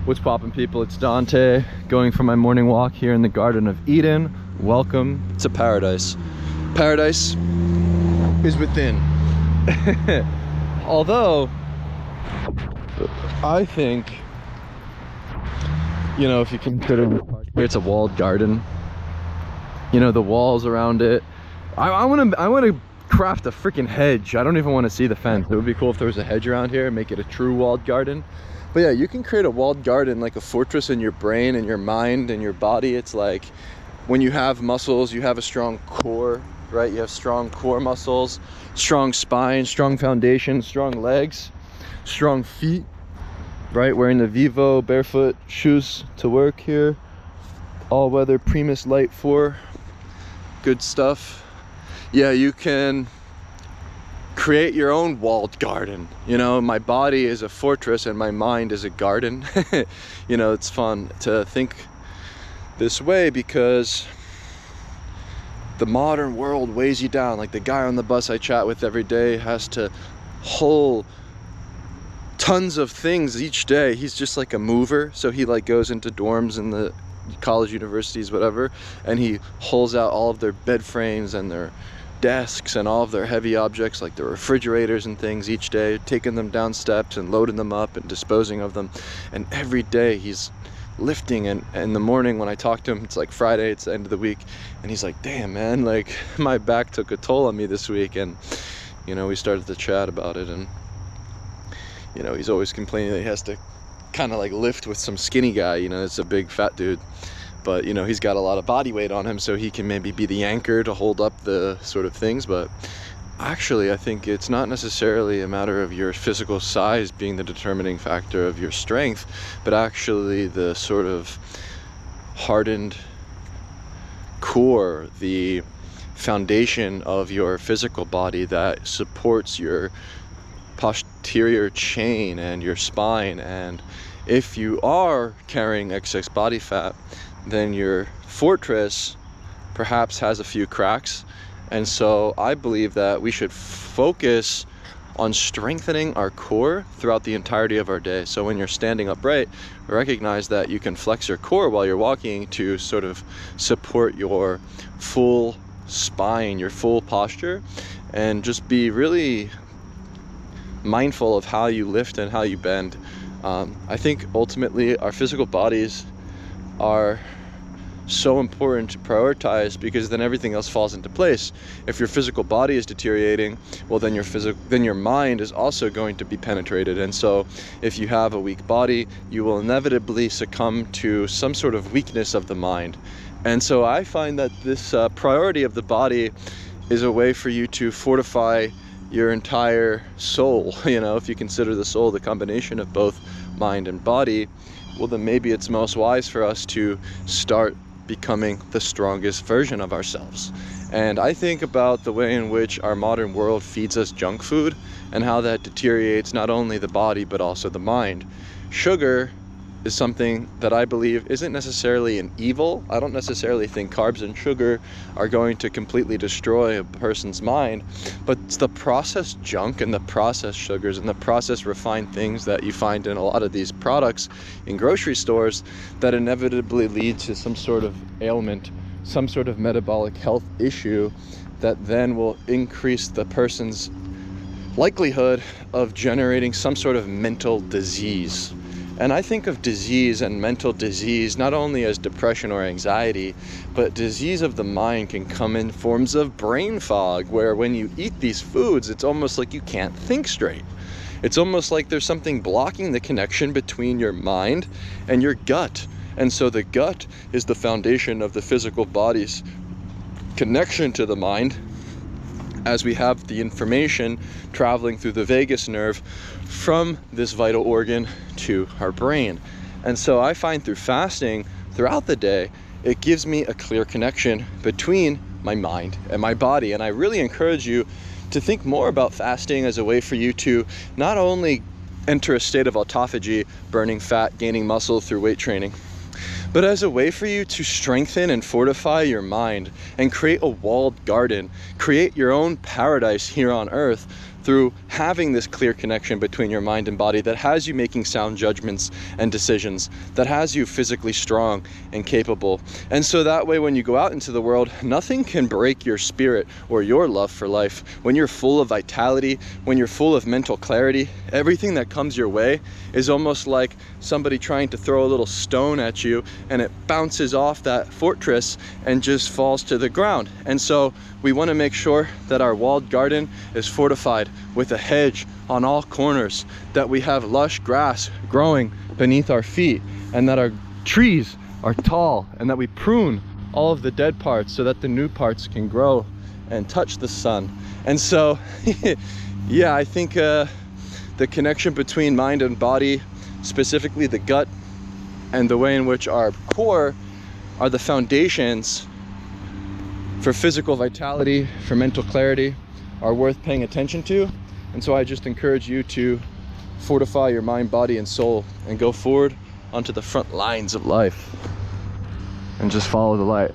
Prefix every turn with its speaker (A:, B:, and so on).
A: What's poppin', people? It's Dante, going for my morning walk here in the Garden of Eden. Welcome to paradise. Paradise is within. Although, I think, you know, if you consider it's a walled garden, you know, the walls around it, I want to craft a freaking hedge. I don't even want to see the fence. It would be cool if there was a hedge around here and make it a true walled garden. But yeah, you can create a walled garden, like a fortress in your brain and your mind and your body. It's like when you have muscles, you have a strong core, right? You have strong core muscles, strong spine, strong foundation, strong legs, strong feet, right? Wearing the Vivo barefoot shoes to work here. All weather Primus Light 4. Good stuff. Yeah, you can create your own walled garden. You know, my body is a fortress and my mind is a garden. You know, it's fun to think this way because the modern world weighs you down. Like the guy on the bus I chat with every day has to haul tons of things each day. He's just like a mover. So he like goes into dorms in the college, universities, whatever, and he hauls out all of their bed frames and their desks and all of their heavy objects like the refrigerators and things each day, taking them down steps and loading them up and disposing of them. And every day he's lifting, and in the morning when I talk to him, it's like Friday, it's the end of the week, and he's like, damn man, like my back took a toll on me this week. And you know, we started to chat about it, and you know, he's always complaining that he has to kind of like lift with some skinny guy. You know, it's a big fat dude, but you know, he's got a lot of body weight on him, so he can maybe be the anchor to hold up the sort of things. But actually, I think it's not necessarily a matter of your physical size being the determining factor of your strength, but actually the sort of hardened core, the foundation of your physical body that supports your posterior chain and your spine. And if you are carrying excess body fat, then your fortress perhaps has a few cracks. And so I believe that we should focus on strengthening our core throughout the entirety of our day. So when you're standing upright, recognize that you can flex your core while you're walking to sort of support your full spine, your full posture, and just be really mindful of how you lift and how you bend. I think ultimately our physical bodies are so important to prioritize, because then everything else falls into place. If your physical body is deteriorating, well, then your mind is also going to be penetrated. And so if you have a weak body, you will inevitably succumb to some sort of weakness of the mind. And so I find that this priority of the body is a way for you to fortify your entire soul. You know, if you consider the soul the combination of both mind and body, well, then maybe it's most wise for us to start becoming the strongest version of ourselves. And I think about the way in which our modern world feeds us junk food and how that deteriorates not only the body but also the mind. Sugar is something that I believe isn't necessarily an evil. I don't necessarily think carbs and sugar are going to completely destroy a person's mind, but it's the processed junk and the processed sugars and the processed refined things that you find in a lot of these products in grocery stores that inevitably lead to some sort of ailment, some sort of metabolic health issue that then will increase the person's likelihood of generating some sort of mental disease. And I think of disease and mental disease not only as depression or anxiety, but disease of the mind can come in forms of brain fog, where when you eat these foods, it's almost like you can't think straight. It's almost like there's something blocking the connection between your mind and your gut. And so the gut is the foundation of the physical body's connection to the mind, as we have the information traveling through the vagus nerve from this vital organ to our brain. And so I find through fasting throughout the day, it gives me a clear connection between my mind and my body. And I really encourage you to think more about fasting as a way for you to not only enter a state of autophagy, burning fat, gaining muscle through weight training, but as a way for you to strengthen and fortify your mind and create a walled garden, create your own paradise here on earth through having this clear connection between your mind and body that has you making sound judgments and decisions, that has you physically strong and capable. And so that way, when you go out into the world, nothing can break your spirit or your love for life. When you're full of vitality, when you're full of mental clarity, everything that comes your way is almost like somebody trying to throw a little stone at you, and it bounces off that fortress and just falls to the ground. And so we want to make sure that our walled garden is fortified with a hedge on all corners, that we have lush grass growing beneath our feet, and that our trees are tall, and that we prune all of the dead parts so that the new parts can grow and touch the sun. And so yeah, I think the connection between mind and body, specifically the gut, and the way in which our core are the foundations for physical vitality, for mental clarity, are worth paying attention to. And so I just encourage you to fortify your mind, body, and soul, and go forward onto the front lines of life and just follow the light.